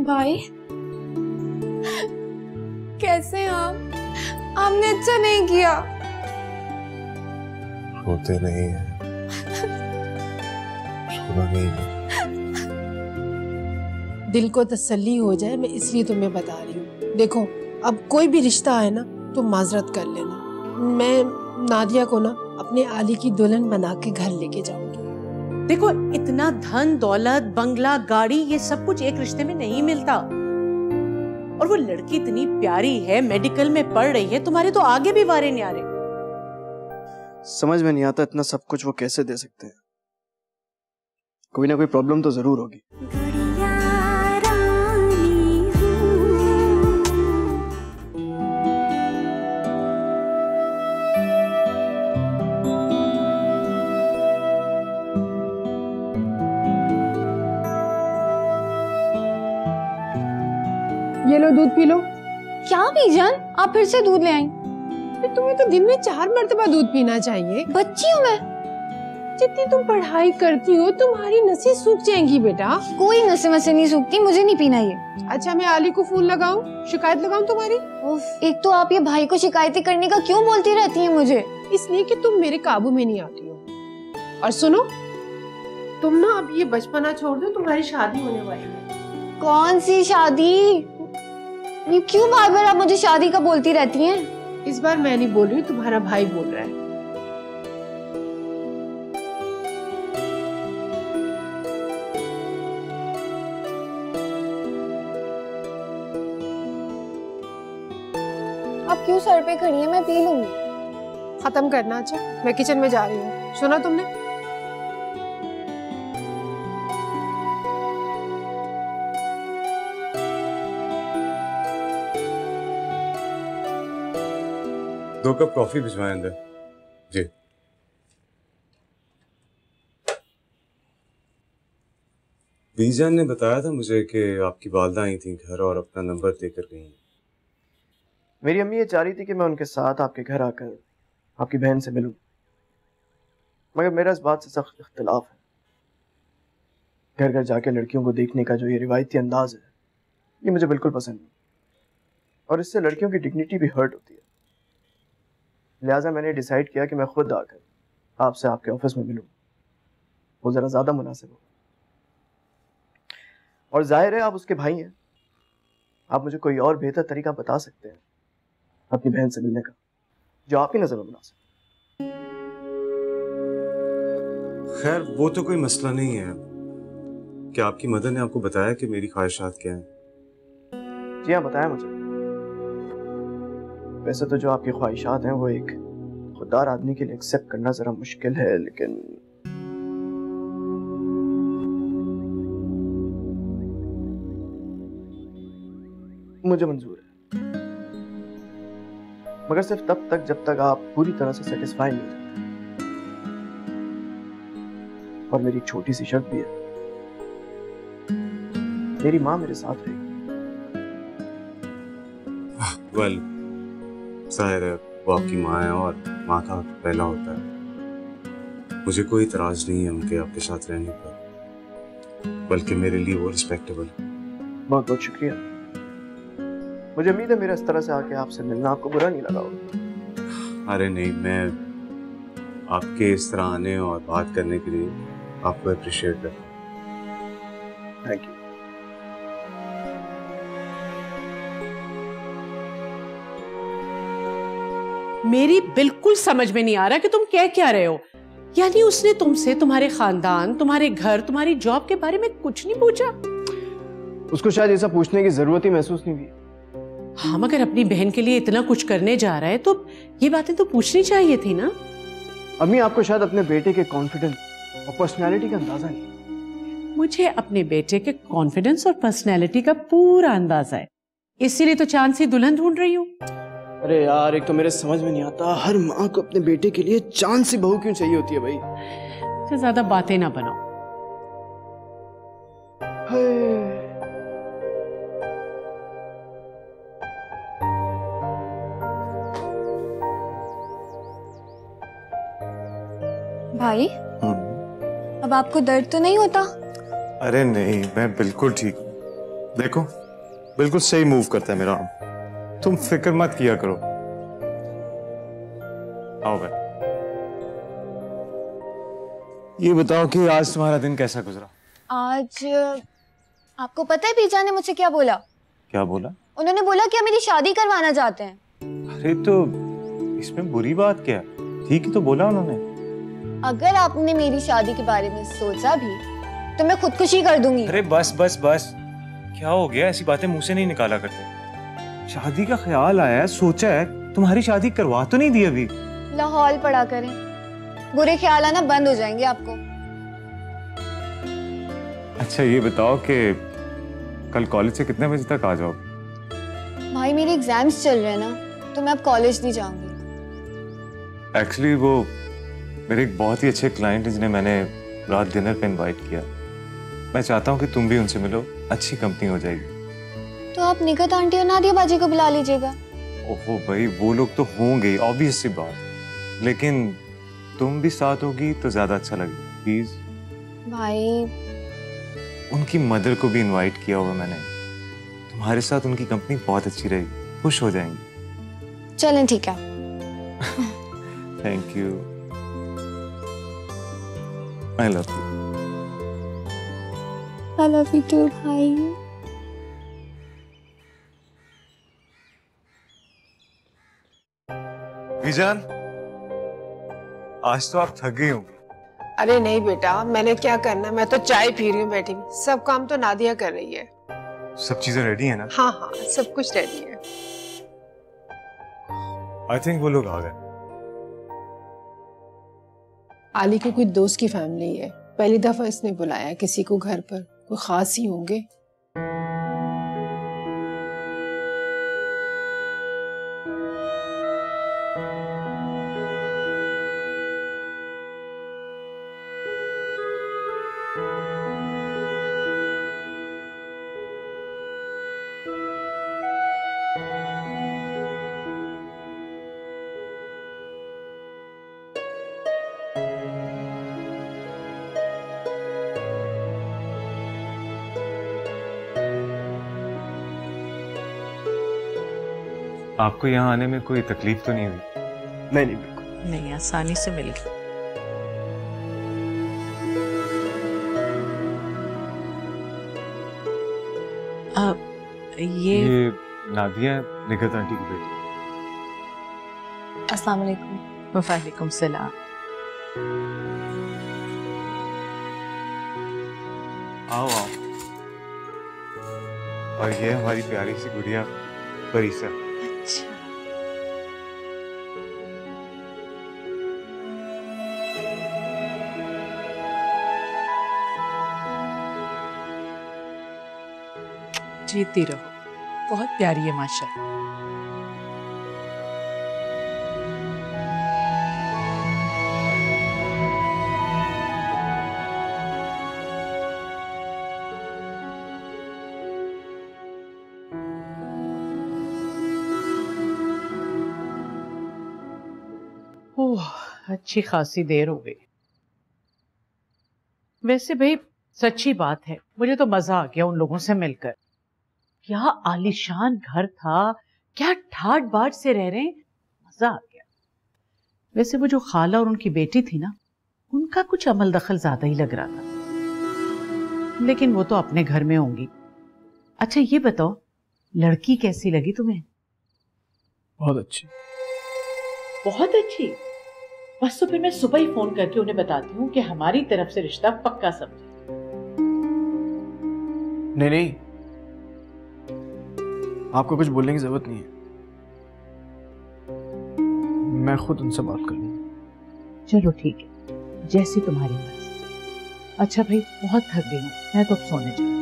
भाई कैसे हैं आप? आपने अच्छा नहीं किया। होते नहीं है, नहीं है। दिल को तसल्ली हो जाए, मैं इसलिए तुम्हें बता रही हूँ। देखो अब कोई भी रिश्ता है ना तो माजरत कर लेना। मैं नादिया को ना अपने आली की दुल्हन बना के घर लेके जाऊंगी। देखो इतना धन दौलत बंगला गाड़ी ये सब कुछ एक रिश्ते में नहीं मिलता, और वो लड़की इतनी प्यारी है, मेडिकल में पढ़ रही है, तुम्हारे तो आगे भी वारे नहीं आ रहे। समझ में नहीं आता इतना सब कुछ वो कैसे दे सकते हैं। कोई ना कोई प्रॉब्लम तो जरूर होगी। ये लो दूध पी लो। क्या बीजान, आप फिर से दूध ले आई? तुम्हें तो दिन में 4 मरतबा दूध पीना चाहिए। बच्ची हूँ मैं। जितनी तुम पढ़ाई करती हो तुम्हारी नसें सूख जाएंगी बेटा। कोई नसें वसें नहीं सूखती, मुझे नहीं पीना ये। अच्छा मैं आली को फोन लगाऊं, शिकायत लगाऊं तुम्हारी? उफ, एक तो आप ये भाई को शिकायतें करने का क्यों बोलती रहती हैं मुझे? इसलिए कि तुम मेरे काबू में नहीं आती हो। और सुनो, तुम ना अब ये बचपना छोड़ दो, तुम्हारी शादी होने वाली है। कौन सी शादी? ये क्यों बार बार आप मुझे शादी का बोलती रहती हैं? इस बार मैं नहीं बोल रही, तुम्हारा भाई बोल रहा है। आप क्यों सर पे खड़ी हैं? मैं पी लूंगी। खत्म करना। अच्छा मैं किचन में जा रही हूँ, सुना तुमने? दो कप कॉफी भिजवाएं अंदर। जी। बीजान ने बताया था मुझे कि आपकी वालदा आई थी घर और अपना नंबर देकर गई। मेरी अम्मी ये चाह रही थी कि मैं उनके साथ आपके घर आकर आपकी बहन से मिलूं, मगर मेरा इस बात से सख्त इख्तिलाफ है। घर घर जाके लड़कियों को देखने का जो ये रिवायती अंदाज है, ये मुझे बिल्कुल पसंद नहीं, और इससे लड़कियों की डिग्निटी भी हर्ट होती है। लिहाजा मैंने डिसाइड किया कि मैं खुद आकर आपसे आपके ऑफिस में मिलूं, वो ज़रा ज़्यादा मुनासिब हो। और जाहिर है आप उसके भाई हैं, आप मुझे कोई और बेहतर तरीका बता सकते हैं अपनी बहन से मिलने का, जो आपकी नज़र में मुनासिब। खैर वो तो कोई मसला नहीं है। क्या आपकी मदर ने आपको बताया कि मेरी ख्वाहिशात क्या हैं? जी हाँ, बताया मुझे। वैसे तो जो आपकी ख्वाहिशात हैं वो एक खुददार आदमी के लिए एक्सेप्ट करना ज़रा मुश्किल है, लेकिन मुझे मंजूर है, मगर सिर्फ तब तक जब तक आप पूरी तरह से सेटिस्फाई नहीं हो। और मेरी एक छोटी सी शर्त भी है, मेरी माँ मेरे साथ रहेगी। वेल जाहिर है वो आपकी माँ है और माँ का पहला होता है। मुझे कोई इतराज नहीं है उनके आपके साथ रहने पर, बल्कि मेरे लिए वो रिस्पेक्टेबल है। बहुत बहुत शुक्रिया। मुझे उम्मीद है मेरा इस तरह से आके आपसे मिलना आपको बुरा नहीं लगा होगा। अरे नहीं, मैं आपके इस तरह आने और बात करने के लिए आपको अप्रिशिएट करता हूँ। Thank you. मेरी बिल्कुल समझ में नहीं आ रहा कि तुम कह क्या रहे हो। यानी उसने तुमसे तुम्हारे खानदान, तुम्हारे घर, तुम्हारी जॉब के बारे में कुछ नहीं पूछा? उसको शायद ऐसा पूछने की जरूरत ही महसूस नहीं हुई। हाँ, मगर अपनी बहन के लिए इतना कुछ करने जा रहा है तो ये बातें तो पूछनी चाहिए थी ना। अम्मी आपको शायद अपने बेटे के कॉन्फिडेंस और पर्सनैलिटी का अंदाजा नहीं। मुझे अपने बेटे के कॉन्फिडेंस और पर्सनैलिटी का पूरा अंदाजा है, इसीलिए तो चांद सी दुल्हन ढूंढ रही हूँ। अरे यार, एक तो मेरे समझ में नहीं आता, हर माँ को अपने बेटे के लिए चांद सी बहू क्यों चाहिए होती है भाई। तो ज्यादा बातें ना बनाओ। भाई अब आपको दर्द तो नहीं होता? अरे नहीं, मैं बिल्कुल ठीक हूँ। देखो बिल्कुल सही मूव करता है मेरा आम, तुम फिक्र मत किया करो। आओ भाई, ये बताओ कि आज तुम्हारा दिन कैसा गुजरा? आज आपको पता है पीछा ने मुझसे क्या बोला? क्या बोला? उन्होंने बोला कि मेरी शादी करवाना चाहते हैं। अरे तो इसमें बुरी बात क्या है? ठीक ही तो बोला उन्होंने। अगर आपने मेरी शादी के बारे में सोचा भी तो मैं खुदकुशी कर दूंगी। अरे बस बस बस, क्या हो गया? ऐसी बातें मुंह से नहीं निकाला करते। शादी का ख्याल आया है, सोचा है, तुम्हारी शादी करवा तो नहीं दी अभी? लाहौल पड़ा करें, बुरे ख्याल आना बंद हो जाएंगे आपको। अच्छा ये बताओ कि कल कॉलेज से कितने बजे तक आ जाओ? भाई मेरे एग्जाम्स चल रहे हैं ना, तो मैं अब कॉलेज नहीं जाऊंगी। एक्चुअली वो मेरे एक बहुत ही अच्छे क्लाइंट हैं जिन्हें मैंने रात डिनर पे इनवाइट किया। मैं चाहता हूँ कि तुम भी उनसे मिलो, अच्छी कंपनी हो जाएगी। तो आप निकत आंटी और नादिया बाजी को बुला लीजिएगा। ओहो भाई, वो लोग तो होंगे, ऑब्वियस सी बात, लेकिन तुम भी साथ होगी तो ज्यादा अच्छा लगेगा। प्लीज। भाई उनकी मदर को भी इनवाइट किया हुआ मैंने, तुम्हारे साथ उनकी कंपनी बहुत अच्छी रहेगी, खुश हो जाएंगी। चलें ठीक है। Thank you, I love you. I love you too भाई। विजान, आज तो आप थक गई होंगी। अरे नहीं बेटा, मैंने क्या करना, मैं तो चाय पी रही हूँ बैठी हुई। सब काम तो नादिया कर रही है। सब चीजें रेडी है ना? हाँ हाँ, सब कुछ रेडी है। आई थिंक वो लोग आ गए। आली के कोई दोस्त की फैमिली है, पहली दफा इसने बुलाया किसी को घर पर, कोई खास ही होंगे। आपको यहाँ आने में कोई तकलीफ तो नहीं हुई? नहीं नहीं, बिल्कुल नहीं, आसानी से मिल गई। ये नादिया निगत आंटी की बेटी। अस्सलाम वालेकुम। वालेकुम सलाम। आओ आओ। और ये हमारी प्यारी सी गुड़िया परीसा। अच्छा, जीती रहो, बहुत प्यारी है माशाल्लाह। ओह, अच्छी खासी देर हो गई। वैसे भाई सच्ची बात है, मुझे तो मजा आ गया उन लोगों से मिलकर। क्या आलीशान घर था, क्या ठाट बाट से रह रहे हैं, मजा आ गया। वैसे वो जो खाला और उनकी बेटी थी ना, उनका कुछ अमल दखल ज्यादा ही लग रहा था, लेकिन वो तो अपने घर में होंगी। अच्छा ये बताओ, लड़की कैसी लगी तुम्हें? बहुत अच्छी। बहुत अच्छी। बस तो फिर मैं सुबह ही फोन करके उन्हें बताती हूँ कि हमारी तरफ से रिश्ता पक्का समझे। नहीं नहीं, आपको कुछ बोलने की जरूरत नहीं है, मैं खुद उनसे बात कर लूंगा। चलो ठीक है, जैसी तुम्हारी मर्जी। अच्छा भाई, बहुत थक गई हूँ, मैं तो अब सोने जा रही हूँ।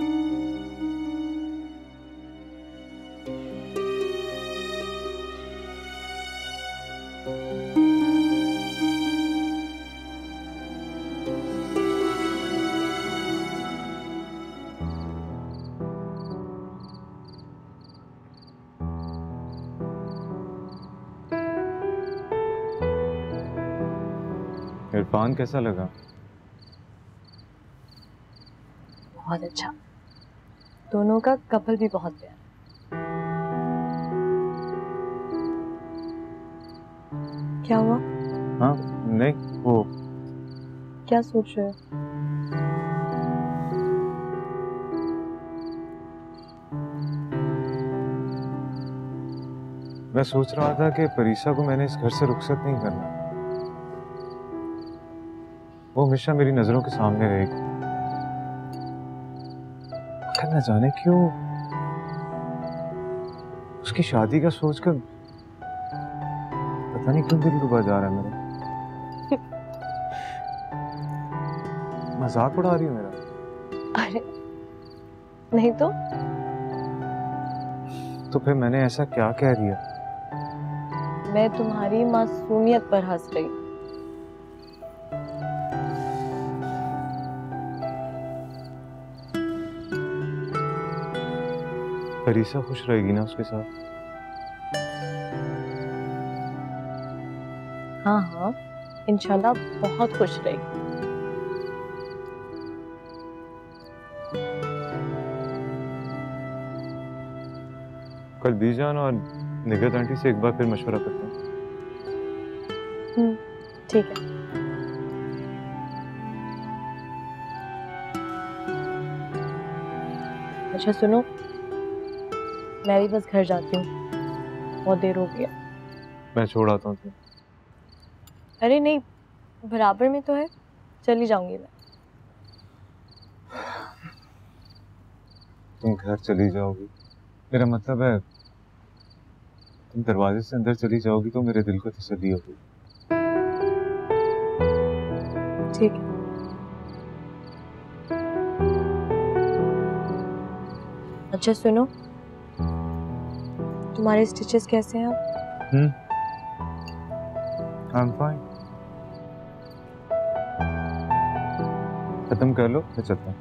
इरफान कैसा लगा? बहुत अच्छा। दोनों का कपल भी बहुत प्यारा। क्या हुआ? हाँ नहीं, वो क्या सोच रहे हो? मैं सोच रहा था कि परीसा को मैंने इस घर से रुखसत नहीं करना। वो हमेशा मेरी नजरों के सामने रहेगी। न जाने क्यों उसकी शादी का सोचकर पता नहीं क्यों दिल डूबा जा रहा है मेरा। मजाक उड़ा रही है मेरा? अरे नहीं तो फिर मैंने ऐसा क्या कह दिया? मैं तुम्हारी मासूमियत पर हंस रही। परीसा खुश रहेगी ना उसके साथ? हाँ हाँ, इंशाल्लाह बहुत खुश रहेगी। कल बीजान और निगत आंटी से एक बार फिर मशवरा करते हैं। ठीक है। अच्छा सुनो, मैं भी बस घर जाती हूँ, बहुत देर हो गया। मैं छोड़ आता हूँ तुम्हें। अरे नहीं, बराबर में तो है, चली जाऊंगी मैं। तुम घर चली जाओगी, मेरा मतलब है तुम दरवाजे से अंदर चली जाओगी तो मेरे दिल को तसल्ली होगी। ठीक है। अच्छा सुनो, तुम्हारे स्टिचेस कैसे हैं अब? I'm fine। खत्म कर लो, मैं चलता हूँ।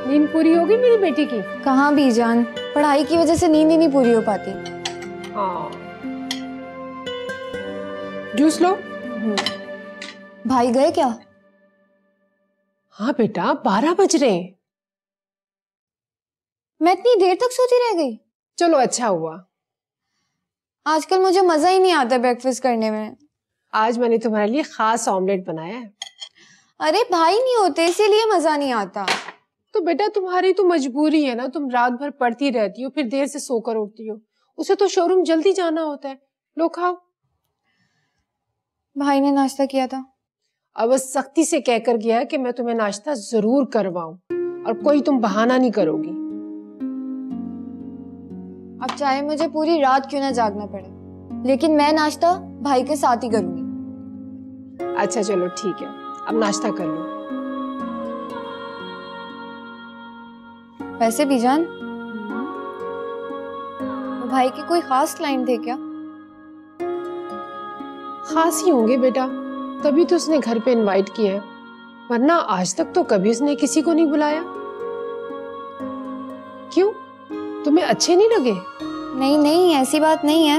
नींद पूरी होगी मेरी बेटी की? कहाँ बीजान, पढ़ाई की वजह से नींद ही नहीं पूरी हो पाती। हाँ, जूस लो। भाई गए क्या? हाँ बेटा, 12 बज रहे हैं। मैं इतनी देर तक सोती रह गई। चलो अच्छा हुआ। आजकल मुझे मजा ही नहीं आता ब्रेकफास्ट करने में। आज मैंने तुम्हारे लिए खास ऑमलेट बनाया है। अरे भाई नहीं होते इसीलिए मजा नहीं आता। तो बेटा तुम्हारी तो मजबूरी है ना, तुम रात भर पढ़ती रहती हो फिर देर से सोकर उठती हो, उसे तो शोरूम जल्दी जाना होता है। लो खाओ। भाई ने नाश्ता किया था। अब वो सख्ती से कहकर गया है कि मैं तुम्हें नाश्ता जरूर करवाऊं और कोई तुम बहाना नहीं करोगी। अब चाहे मुझे पूरी रात क्यों ना जागना पड़े, लेकिन मैं नाश्ता भाई के साथ ही करूंगी। अच्छा चलो ठीक है, अब नाश्ता कर लो। वैसे बीजान, भाई के कोई खास क्लाइंट थे क्या? खास ही होंगे बेटा, तभी तो उसने घर पे इनवाइट किया है, वरना आज तक तो कभी उसने किसी को नहीं बुलाया। क्यों, तुम्हें अच्छे नहीं लगे? नहीं नहीं, ऐसी बात नहीं है।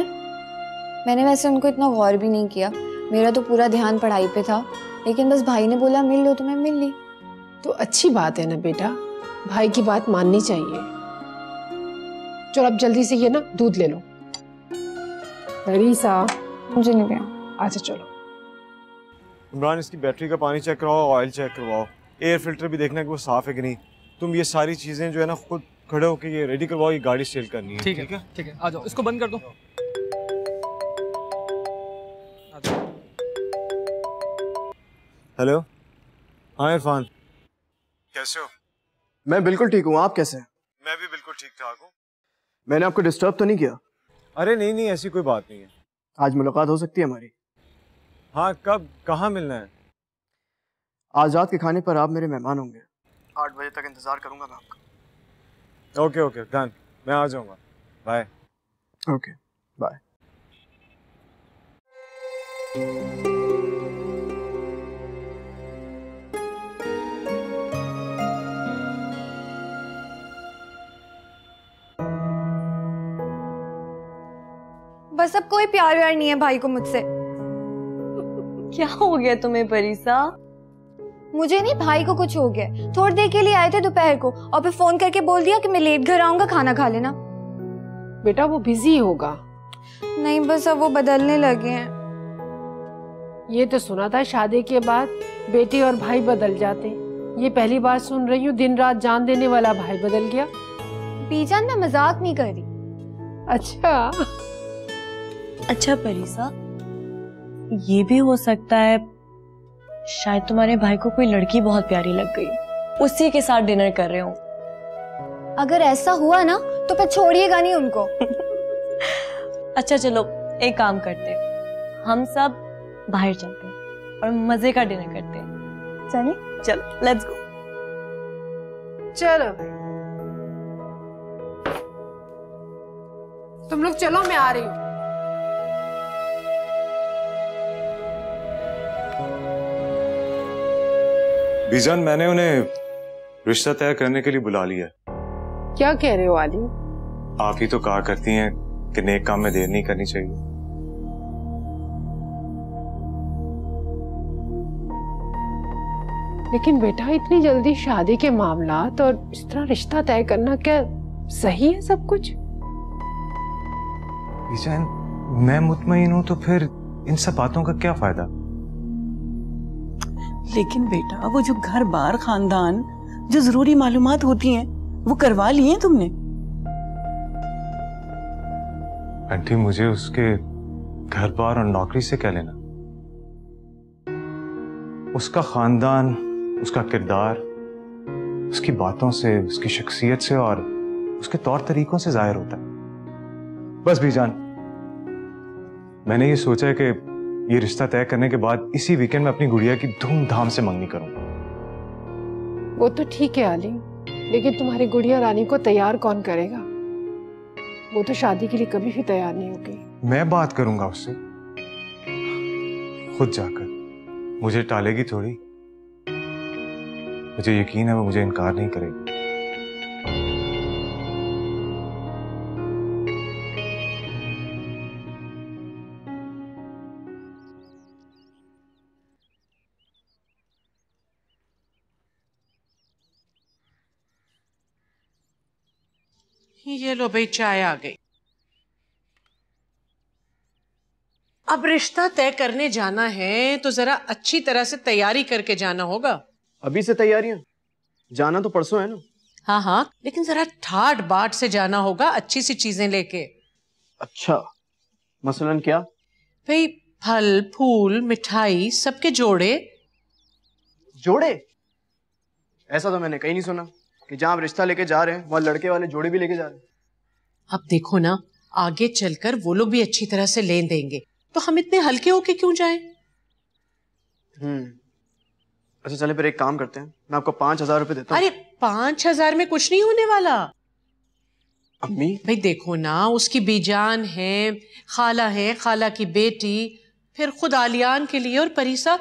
मैंने वैसे उनको इतना गौर भी नहीं किया, मेरा तो पूरा ध्यान पढ़ाई पे था, लेकिन बस भाई ने बोला मिल लो तो मैं मिल ली। तो अच्छी बात है ना बेटा, भाई की बात माननी चाहिए। चलो अब जल्दी से ये ना दूध ले लो। सा मुझे नहीं पिया। अच्छा चलो। इमरान, इसकी बैटरी का पानी चेक करवाओ, ऑयल चेक करवाओ, एयर फिल्टर भी देखना कि वो साफ है कि नहीं। तुम ये सारी चीजें जो है ना खुद खड़े होकर ये रेडी करवाओ, ये गाड़ी सेल करनी है। ठीक है ठीक है, आ जाओ, इसको बंद कर दो। हेलो, हाँ इरफान, कैसे हो? मैं बिल्कुल ठीक हूँ, आप कैसे हैं? मैं भी बिल्कुल ठीक ठाक हूँ। मैंने आपको डिस्टर्ब तो नहीं किया? अरे नहीं नहीं, ऐसी कोई बात नहीं है। आज मुलाकात हो सकती है हमारी? हाँ, कब, कहाँ मिलना है? आज रात के खाने पर आप मेरे मेहमान होंगे, 8 बजे तक इंतजार करूंगा मैं आपका। ओके ओके डन, मैं आ जाऊंगा। बाय। Okay bye. बस अब कोई प्यार व्यार नहीं है भाई को मुझसे। क्या हो गया तुम्हें परीसा? मुझे नहीं, भाई को कुछ हो गया। थोड़ी देर के लिए आए थे दोपहर को और फिर फोन करके बोल दिया कि मैं लेट घर आऊंगा, खाना खा लेना। बेटा वो बिजी होगा। नहीं, बस अब वो बदलने लगे हैं। ये तो सुना था शादी के बाद बेटी और भाई बदल जाते, ये पहली बार सुन रही हूँ दिन रात जान देने वाला भाई बदल गया। बीजान, मैं मजाक नहीं कर रही। अच्छा परीसा, ये भी हो सकता है शायद तुम्हारे भाई को कोई लड़की बहुत प्यारी लग गई, उसी के साथ डिनर कर रहे हो। अगर ऐसा हुआ ना तो फिर छोड़िएगा नहीं उनको। अच्छा चलो एक काम करते हैं, हम सब बाहर चलते हैं और मजे का डिनर करते हैं। चलिए चलो लेट्स गो। चलो तुम लोग चलो, मैं आ रही हूँ। बीजान, मैंने उन्हें रिश्ता तय करने के लिए बुला लिया। क्या कह रहे हो आली? आप ही तो कहा करती हैं कि नेक काम में देर नहीं करनी चाहिए। लेकिन बेटा इतनी जल्दी शादी के मामलात और इस तरह रिश्ता तय करना क्या सही है सब कुछ? बीजान, मैं मुतमईन हूं तो फिर इन सब बातों का क्या फायदा? लेकिन बेटा वो जो घर बार खानदान जो जरूरी मालूमात होती हैं वो करवा लिए तुमने? आंटी, मुझे उसके घर बार और नौकरी से क्या लेना? उसका खानदान, उसका किरदार, उसकी बातों से, उसकी शख्सियत से और उसके तौर तरीकों से जाहिर होता है। बस बीजान, मैंने ये सोचा है कि ये रिश्ता तय करने के बाद इसी वीकेंड में अपनी गुड़िया की धूमधाम से मंगनी करूंगा। वो तो ठीक है आली, लेकिन तुम्हारी गुड़िया रानी को तैयार कौन करेगा? वो तो शादी के लिए कभी भी तैयार नहीं होगी। मैं बात करूंगा उससे खुद जाकर, मुझे टालेगी थोड़ी। मुझे यकीन है वो मुझे इनकार नहीं करेगी। ये लो भाई, चाय आ गई। अब रिश्ता तय करने जाना है तो जरा अच्छी तरह से तैयारी करके जाना होगा। अभी से तैयारियां? जाना तो परसों है ना। हाँ हाँ, लेकिन जरा ठाट बाट से जाना होगा, अच्छी सी चीजें लेके। अच्छा, मसलन क्या? भाई फल फूल मिठाई सबके जोड़े। जोड़े? ऐसा तो मैंने कहीं नहीं सुना कि जहां आप रिश्ता लेके जा रहे हैं वहां लड़के वाले जोड़े भी लेके जा रहे हैं। अब देखो ना, आगे चलकर वो लोग भी अच्छी तरह से लेन देंगे, तो हम इतने हल्के होके क्यों जाएं? अच्छा चले फिर एक काम करते हैं, मैं आपको 5,000 रुपए देता हूँ। अरे 5,000 में कुछ नहीं होने वाला। अम्मी भाई देखो ना, उसकी बीजान है, खाला की बेटी, फिर खुद आलियान के लिए, और परीसा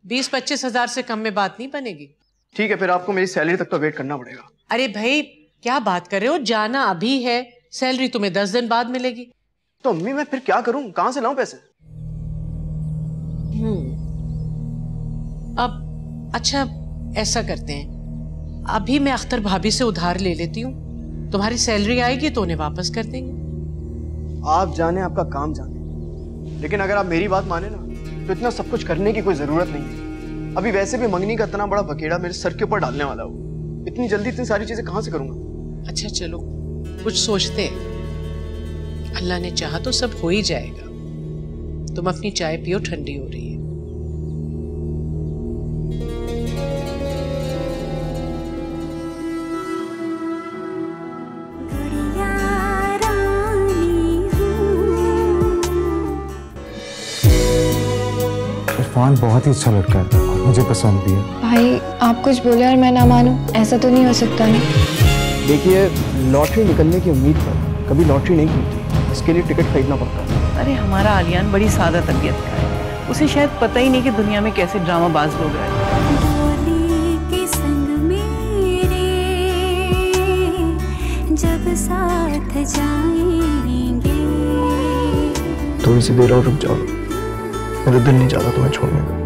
20-25 हजार से कम में बात नहीं बनेगी। ठीक है, फिर आपको मेरी सैलरी तक तो वेट करना पड़ेगा। अरे भाई क्या बात कर रहे हो, जाना अभी है, सैलरी तुम्हें 10 दिन बाद मिलेगी। तो अम्मी मैं फिर क्या करूं, कहां से लाऊं पैसे? अब अच्छा ऐसा करते हैं, अभी मैं अख्तर भाभी से उधार ले लेती हूँ, तुम्हारी सैलरी आएगी तो उन्हें वापस कर देंगे। आप जाने, आपका काम जाने, लेकिन अगर आप मेरी बात माने ना तो इतना सब कुछ करने की कोई जरूरत नहीं है। अभी वैसे भी मंगनी का इतना बड़ा बकेड़ा मेरे सर के ऊपर डालने वाला हूँ, इतनी जल्दी इतनी सारी चीजें कहां से करूंगा? अच्छा चलो कुछ सोचते हैं, अल्लाह ने चाहा तो सब हो ही जाएगा। तुम अपनी चाय पियो, ठंडी हो रही है। इरफान बहुत ही अच्छा लड़का है, मुझे पसंद भी है। भाई आप कुछ बोले और मैं ना मानूं, ऐसा तो नहीं हो सकता ना। देखिए, लॉटरी निकलने की उम्मीद पर कभी लॉटरी नहीं खुलती, इसके लिए टिकट खरीदना पड़ता है। अरे हमारा आलियान बड़ी सादा तबीयत का है, उसे शायद पता ही नहीं कि दुनिया में कैसे ड्रामाबाज लोग रहते हैं। जब साथ जाएंगे थोड़ी सी देर और रुक जाओ, मेरा दिल नहीं चाहता तुम्हें छोड़ने का।